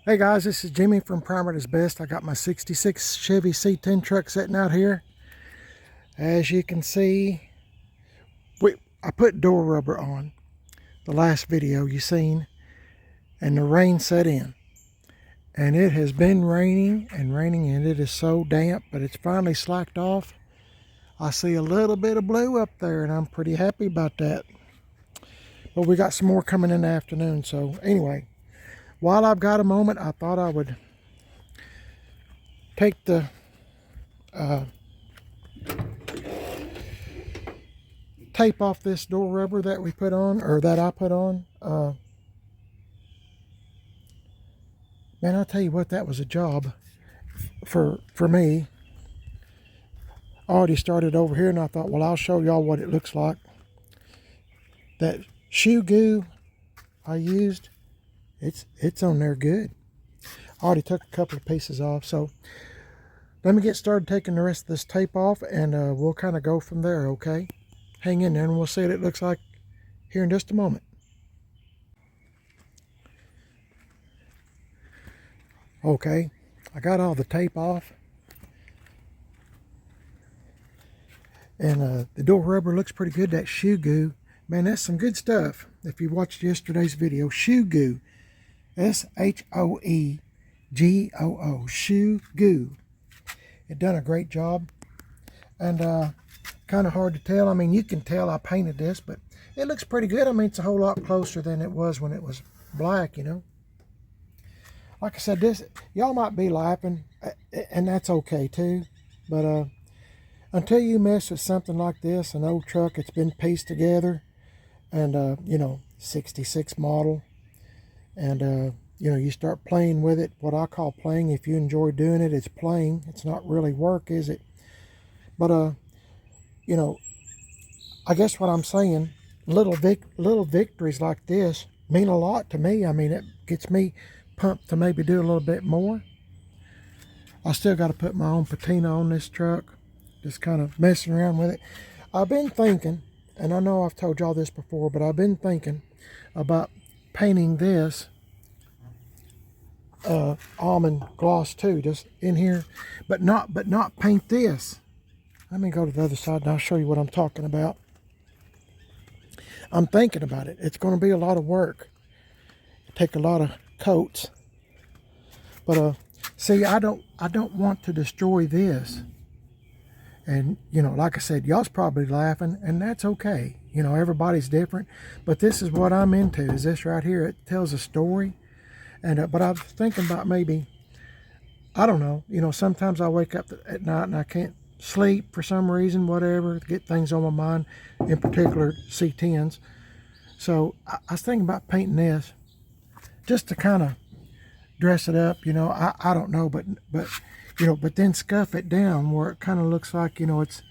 Hey guys, this is Jimmy from Primer Is Best. I got my 66 Chevy C10 truck sitting out here. As you can see, I put door rubber on the last video you seen, and the rain set in. And it has been raining and raining, and it is so damp, but it's finally slacked off. I see a little bit of blue up there, and I'm pretty happy about that. But we got some more coming in the afternoon, so anyway. While I've got a moment, I thought I would take the tape off this door rubber that we put on, or that I put on. Man, I'll tell you what, that was a job for me. I already started over here, and I thought, well, I'll show y'all what it looks like. That shoe goo I used, it's on there good. I already took a couple of pieces off, so let me get started taking the rest of this tape off, and we'll kind of go from there, okay? Hang in there, and we'll see what it looks like here in just a moment. Okay, I got all the tape off, and the door rubber looks pretty good. That shoe goo, man, that's some good stuff. If you watched yesterday's video, shoe goo, S-H-O-E-G-O-O, shoe goo. It done a great job, and kind of hard to tell. I mean, you can tell I painted this, but it looks pretty good. I mean, it's a whole lot closer than it was when it was black, you know. Like I said, this, y'all might be laughing, and that's okay too, but until you mess with something like this, an old truck, it's been pieced together, and you know, 66 model, and you know, you start playing with it. What I call playing, if you enjoy doing it, it's playing. It's not really work, is it? But you know, I guess what I'm saying, little victories like this mean a lot to me. I mean, it gets me pumped to maybe do a little bit more. I still got to put my own patina on this truck, just kind of messing around with it. I've been thinking, and I know I've told y'all this before, but I've been thinking about painting this almond gloss too, just in here, but not paint this. Let me go to the other side and I'll show you what I'm talking about. I'm thinking about it. It's going to be a lot of work. Take a lot of coats, but see, I don't want to destroy this. And you know, like I said, y'all's probably laughing, and that's okay. You know, everybody's different, but this is what I'm into, is this right here. It tells a story. And but I was thinking about maybe, I don't know, you know, sometimes I wake up at night and I can't sleep for some reason, whatever, get things on my mind, in particular C10s. So I was thinking about painting this just to kind of dress it up, you know. I don't know, but you know, but then scuff it down where it kind of looks like, you know, it's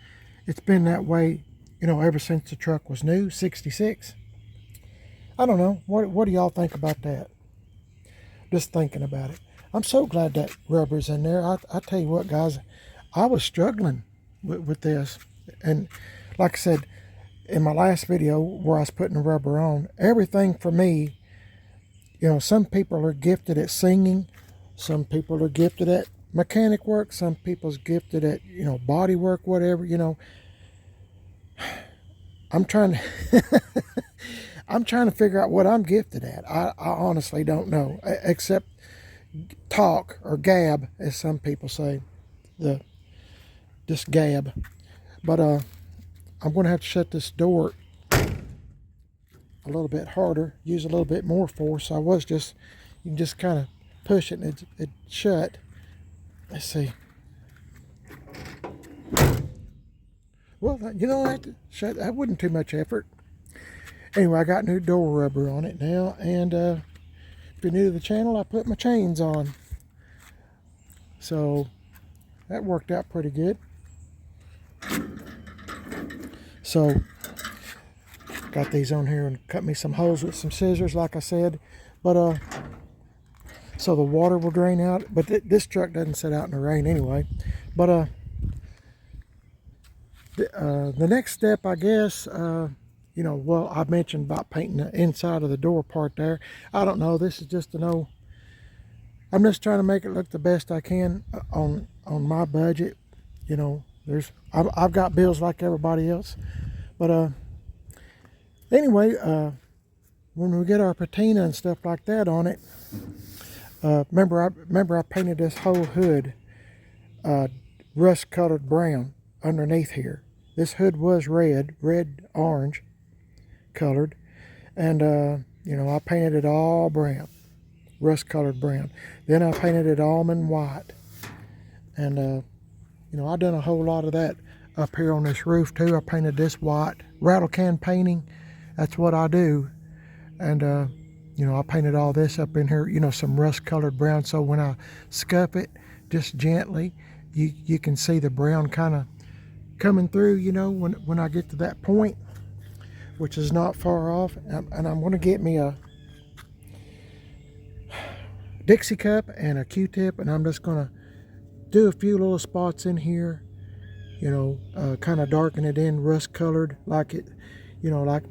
been that way, you know, ever since the truck was new, 66. I don't know. What do y'all think about that? Just thinking about it. I'm so glad that rubber's in there. I tell you what, guys, I was struggling with this. And like I said, in my last video where I was putting the rubber on, everything for me, you know, some people are gifted at singing. Some people are gifted at mechanic work. Some people's gifted at, you know, body work, whatever, you know. I'm trying to I'm trying to figure out what I'm gifted at. I honestly don't know, except talk, or gab, as some people say. Just gab. But I'm going to have to shut this door a little bit harder, use a little bit more force. I was just, you can just kind of push it and it shut. Let's see. Well, you know, that wasn't too much effort. Anyway, I got new door rubber on it now, and if you're new to the channel, I put my chains on. So that worked out pretty good. So got these on here and cut me some holes with some scissors, like I said. But so the water will drain out. But this truck doesn't sit out in the rain anyway. But the next step, I guess, you know, well, I mentioned about painting the inside of the door part there. I don't know, this is just an old I'm just trying to make it look the best I can on my budget. You know, I've got bills like everybody else. But anyway, when we get our patina and stuff like that on it, remember I painted this whole hood rust colored brown underneath here. This hood was red orange colored, and you know, I painted it all brown, rust colored brown. Then I painted it almond white, and you know, I done a whole lot of that up here on this roof too. I painted this white, rattle can painting. That's what I do. And you know, I painted all this up in here, you know, some rust colored brown, so when I scuff it just gently, you can see the brown kind of coming through, you know, when I get to that point, which is not far off. And I'm going to get me a Dixie cup and a Q-tip, and I'm just going to do a few little spots in here, you know, kind of darken it in rust colored, like it, you know, like,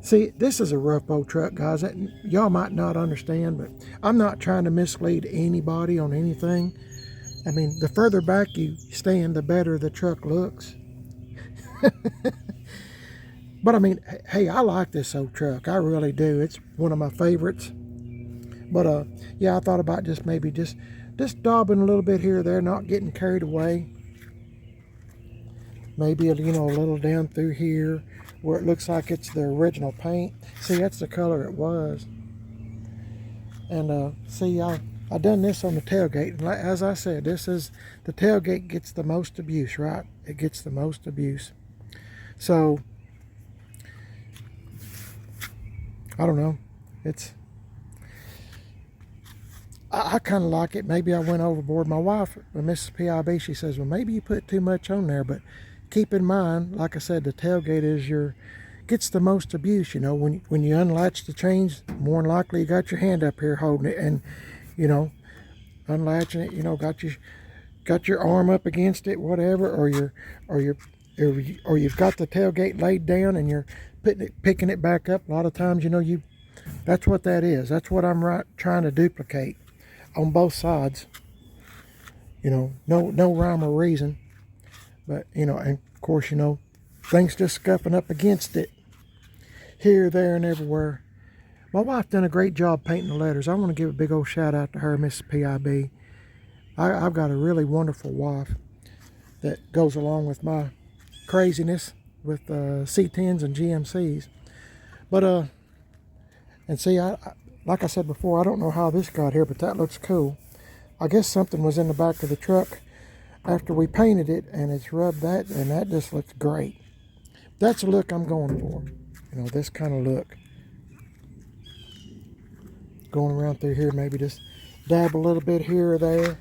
see, this is a rough old truck, guys. Y'all might not understand, but I'm not trying to mislead anybody on anything. I mean, the further back you stand, the better the truck looks. But I mean, hey, I like this old truck. I really do. It's one of my favorites. But yeah, I thought about just maybe just daubing a little bit here or there, not getting carried away. Maybe, you know, a little down through here where it looks like it's the original paint. See, that's the color it was. And see, I done this on the tailgate. As I said, this is, the tailgate gets the most abuse, right? It gets the most abuse. So, I don't know. I kind of like it. Maybe I went overboard. My wife, Mrs. PIB, she says, well, maybe you put too much on there. But keep in mind, like I said, the tailgate gets the most abuse. You know, when you unlatch the chains, more than likely you got your hand up here holding it, and you know, unlatching it, you know, got your arm up against it, whatever, or you've got the tailgate laid down and you're picking it back up. A lot of times, you know, that's what that is. That's what I'm trying to duplicate on both sides. You know, no rhyme or reason, but you know, and of course, you know, things just scuffing up against it here, there, and everywhere. My wife done a great job painting the letters. I want to give a big old shout out to her, Mrs. PIB. I've got a really wonderful wife that goes along with my craziness with C10s and GMCs. But and see, like I said before, I don't know how this got here, but that looks cool. I guess something was in the back of the truck after we painted it, and it's rubbed that, and that just looks great. That's the look I'm going for. You know, this kind of look. Going around through here, maybe just dab a little bit here or there.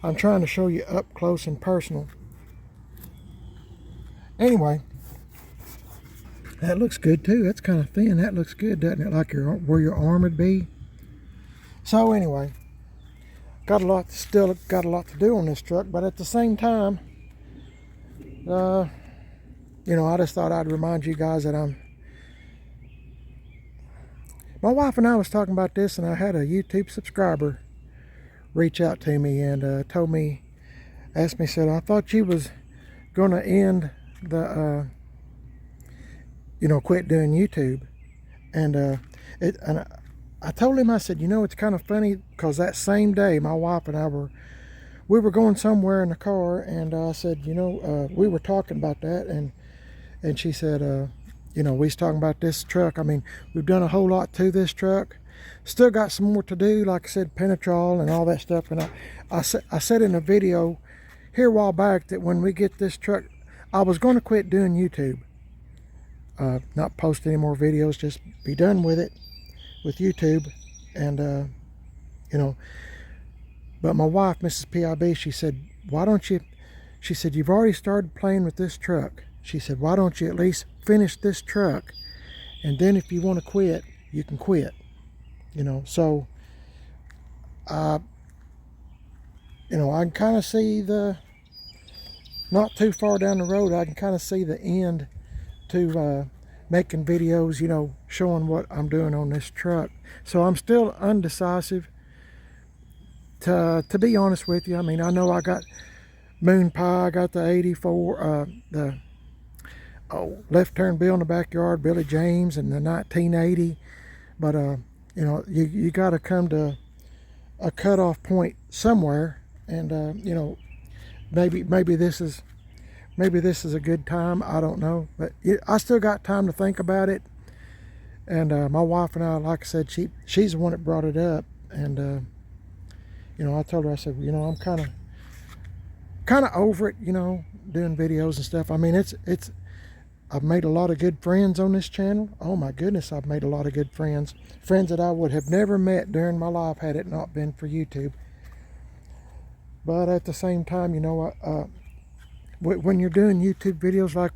I'm trying to show you up close and personal. Anyway, that looks good too. That's kind of thin. That looks good, doesn't it? Like where your arm would be. So anyway, still got a lot to do on this truck, but at the same time, you know, I just thought I'd remind you guys that my wife and I was talking about this, and I had a YouTube subscriber reach out to me and asked me, said, I thought you was going to end the, you know, quit doing YouTube. And I told him, I said, you know, it's kind of funny because that same day, my wife and I we were going somewhere in the car, and I said, you know, we were talking about that, and she said, you know, we was talking about this truck. I mean, we've done a whole lot to this truck. Still got some more to do, like I said, penetrol and all that stuff. And I said in a video here a while back that when we get this truck, I was going to quit doing YouTube. Not post any more videos, just be done with it, with YouTube. And, you know, but my wife, Mrs. PIB, she said, why don't you, she said, you've already started playing with this truck. She said, why don't you at least finish this truck, and then if you want to quit, you can quit. You know, so you know, I can kind of see not too far down the road, I can kind of see the end to making videos, you know, showing what I'm doing on this truck. So I'm still undecisive, to be honest with you. I mean, I know I got Moon Pie, I got the 84, the Left Turn Bill in the Backyard, Billy James, and the 1980. But you know, you got to come to a cutoff point somewhere, and you know, maybe this is a good time. I don't know, but I still got time to think about it. And my wife and I, like I said, she's the one that brought it up, and you know, I told her, I said, you know, I'm kind of over it, you know, doing videos and stuff. I mean, I've made a lot of good friends on this channel. Oh my goodness, I've made a lot of good friends that I would have never met during my life had it not been for YouTube. But at the same time, you know, when you're doing YouTube videos, like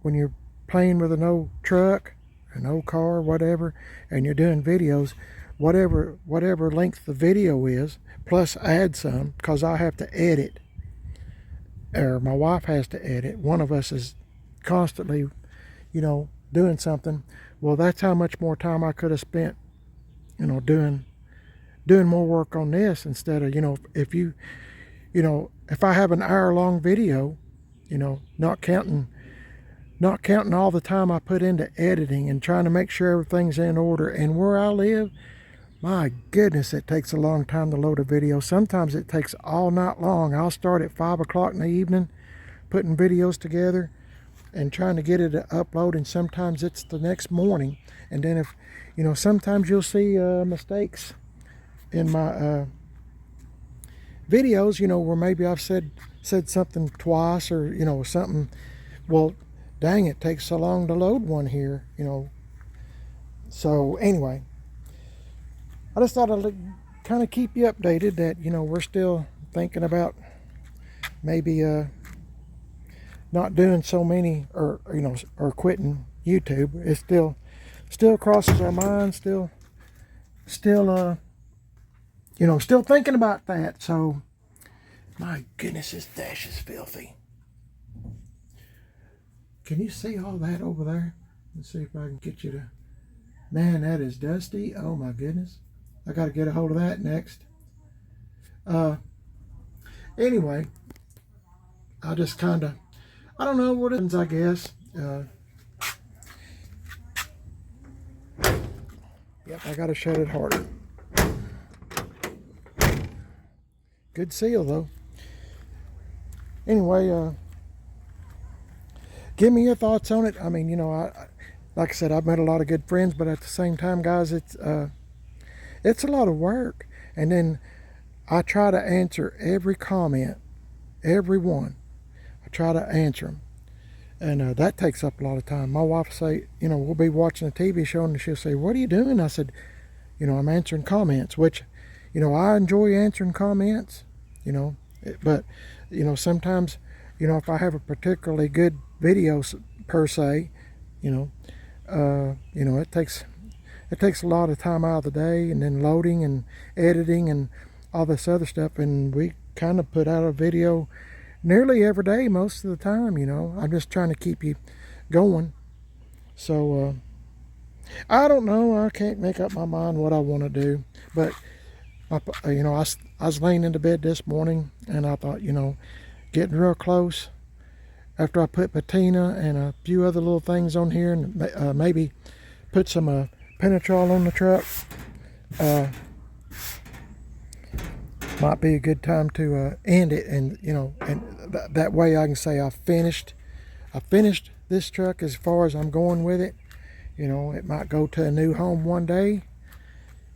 when you're playing with an old truck, an old car, whatever, and you're doing videos, whatever length the video is, plus add some, because I have to edit, or my wife has to edit. One of us is constantly, you know, doing something. Well, that's how much more time I could have spent, you know, doing more work on this, instead of, you know, if I have an hour-long video, you know, not counting all the time I put into editing and trying to make sure everything's in order. And where I live, my goodness, it takes a long time to load a video. Sometimes it takes all night long. I'll start at 5 o'clock in the evening putting videos together and trying to get it to upload, and sometimes it's the next morning. And then, if you know, sometimes you'll see mistakes in my videos, you know, where maybe I've said something twice, or, you know, something, well, dang, it takes so long to load one here, you know. So anyway, I just thought I'd kind of keep you updated that, you know, we're still thinking about maybe not doing so many, or, you know, or quitting YouTube. It still crosses our minds, still you know, still thinking about that. So my goodness, this dash is filthy. Can you see all that over there? Let's see if I can get you to, man, that is dusty. Oh my goodness, I got to get a hold of that next. Anyway, I just kind of, I don't know what it is, I guess. Yep, I got to shut it harder. Good seal though. Anyway, give me your thoughts on it. I mean, you know, like I said, I've met a lot of good friends, but at the same time, guys, it's a lot of work. And then I try to answer every comment, every one. I try to answer them, and that takes up a lot of time. My wife say, you know, we'll be watching a TV show, and she'll say, "What are you doing?" I said, you know, I'm answering comments, which, you know, I enjoy answering comments, you know, but, you know, sometimes, you know, if I have a particularly good video per se, you know, it takes a lot of time out of the day, and then loading and editing and all this other stuff. And we kind of put out a video nearly every day most of the time, you know. I'm just trying to keep you going. So I don't know, I can't make up my mind what I want to do. But you know, I was laying into bed this morning, and I thought, you know, getting real close, after I put patina and a few other little things on here, and maybe put some penetrol on the truck, might be a good time to end it. And, you know, and that way I can say I finished this truck as far as I'm going with it. You know, it might go to a new home one day,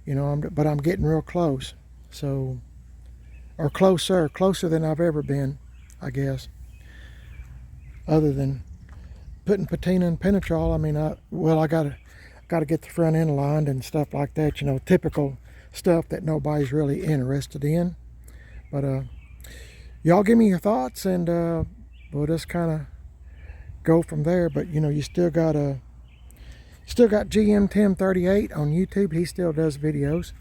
you know, but I'm getting real close. So, or closer than I've ever been, I guess. Other than putting patina and penetrol, I mean, I gotta get the front end lined and stuff like that, you know, typical stuff that nobody's really interested in. But y'all give me your thoughts, and we'll just kind of go from there. But, you know, you still got GM 1038 on YouTube. He still does videos.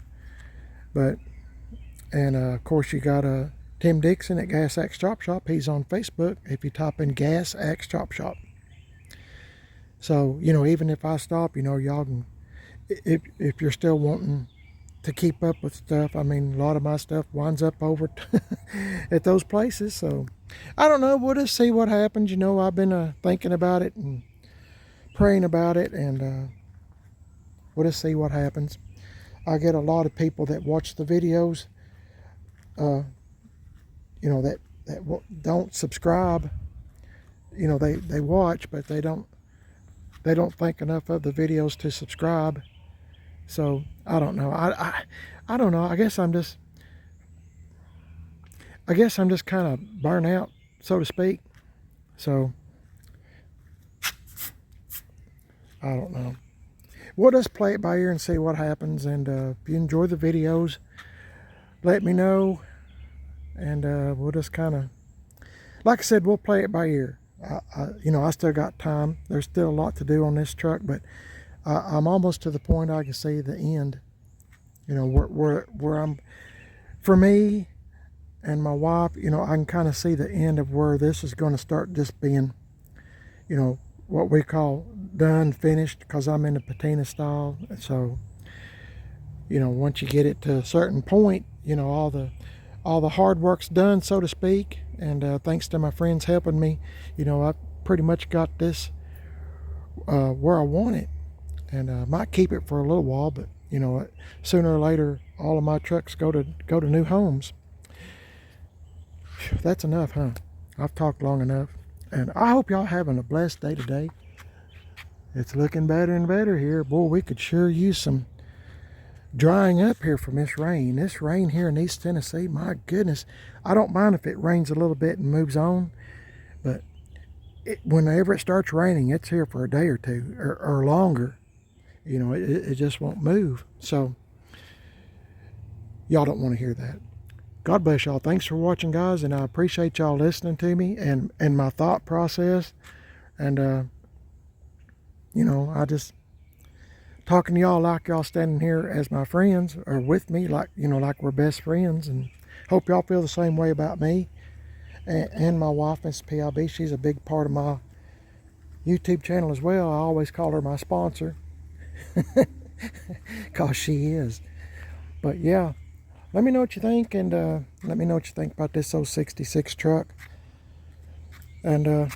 But, and of course, you got Tim Dixon at Gas Axe Chop Shop. He's on Facebook if you type in Gas Axe Chop Shop. So, you know, even if I stop, you know, y'all can, if you're still wanting to keep up with stuff, I mean, a lot of my stuff winds up over at those places. So I don't know, we'll just see what happens. You know, I've been thinking about it and praying about it, and we'll just see what happens. I get a lot of people that watch the videos, you know, that don't subscribe. You know, they watch, but they don't think enough of the videos to subscribe. So I don't know. I don't know. I guess I'm just kind of burnt out, so to speak. So I don't know. We'll just play it by ear and see what happens. And if you enjoy the videos, let me know. And we'll just kind of, like I said, we'll play it by ear. You know, I still got time. There's still a lot to do on this truck, but I'm almost to the point I can see the end. You know, where I'm, for me and my wife, you know, I can kind of see the end of where this is going to start just being, you know, what we call done, finished, because I'm in the patina style. So, you know, once you get it to a certain point, you know, all the hard work's done, so to speak. And thanks to my friends helping me, you know, I pretty much got this where I want it. And might keep it for a little while, but you know, sooner or later, all of my trucks go to new homes. That's enough, huh? I've talked long enough, and I hope y'all having a blessed day today. It's looking better and better here. Boy, we could sure use some drying up here from this rain. This rain here in East Tennessee, my goodness. I don't mind if it rains a little bit and moves on, but whenever it starts raining, it's here for a day or two or longer. You know, it just won't move. So y'all don't want to hear that. God bless y'all. Thanks for watching, guys, and I appreciate y'all listening to me and my thought process. And you know, I just talking to y'all like y'all standing here as my friends or with me, like, you know, like we're best friends. And hope y'all feel the same way about me and my wife, Miss PIB. She's a big part of my YouTube channel as well. I always call her my sponsor. Because she is. But yeah, let me know what you think, and let me know what you think about this old 66 truck. And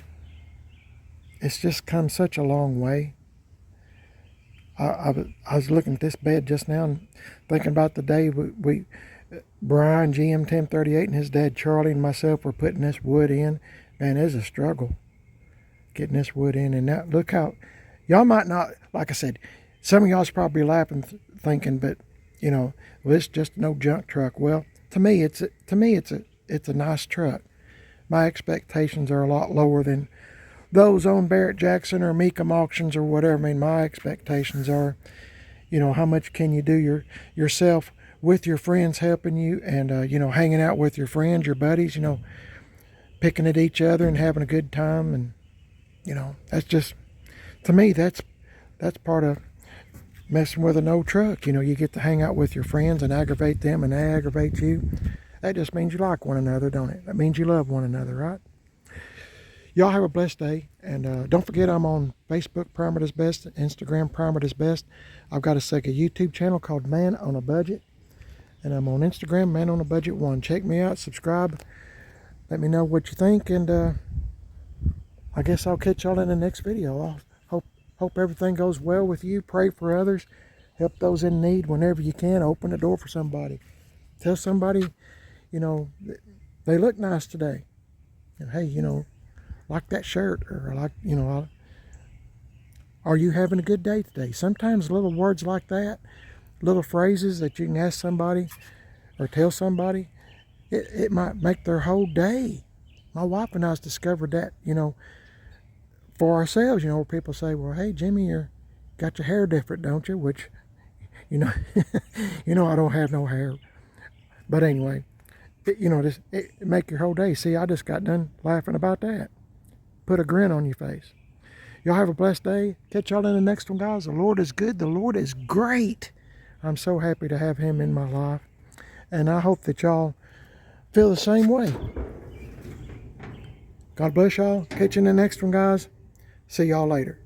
it's just come such a long way. I was looking at this bed just now and thinking about the day we Brian, GM 1038, and his dad Charlie and myself were putting this wood in. Man, it's a struggle getting this wood in. And now look how, y'all might not, like I said, some of y'all's probably laughing, thinking, but you know, well, it's just no junk truck. Well, to me, it's a nice truck. My expectations are a lot lower than those on Barrett Jackson or Mecum auctions or whatever. I mean, my expectations are, you know, how much can you do yourself with your friends helping you, and you know, hanging out with your friends, your buddies, you know, picking at each other and having a good time. And you know, that's just, to me, that's part of messing with an old truck. You know, you get to hang out with your friends and aggravate them and they aggravate you. That just means you like one another, don't it? That means you love one another, right? Y'all have a blessed day. And don't forget, I'm on Facebook, Primer Does Best, Instagram, Primer Does Best. I've got a second YouTube channel called Man on a Budget. And I'm on Instagram, Man on a Budget 1. Check me out, subscribe. Let me know what you think. And I guess I'll catch y'all in the next video. Hope everything goes well with you. Pray for others. Help those in need whenever you can. Open the door for somebody. Tell somebody, you know, they look nice today. And hey, you know, like that shirt, or like, you know, are you having a good day today? Sometimes little words like that, little phrases that you can ask somebody or tell somebody, it might make their whole day. My wife and I's discovered that, you know, for ourselves, you know, where people say, well, hey, Jimmy, you got your hair different, don't you? Which, you know, you know, I don't have no hair. But anyway, you know, it make your whole day. See, I just got done laughing about that. Put a grin on your face. Y'all have a blessed day. Catch y'all in the next one, guys. The Lord is good. The Lord is great. I'm so happy to have him in my life. And I hope that y'all feel the same way. God bless y'all. Catch you in the next one, guys. See y'all later.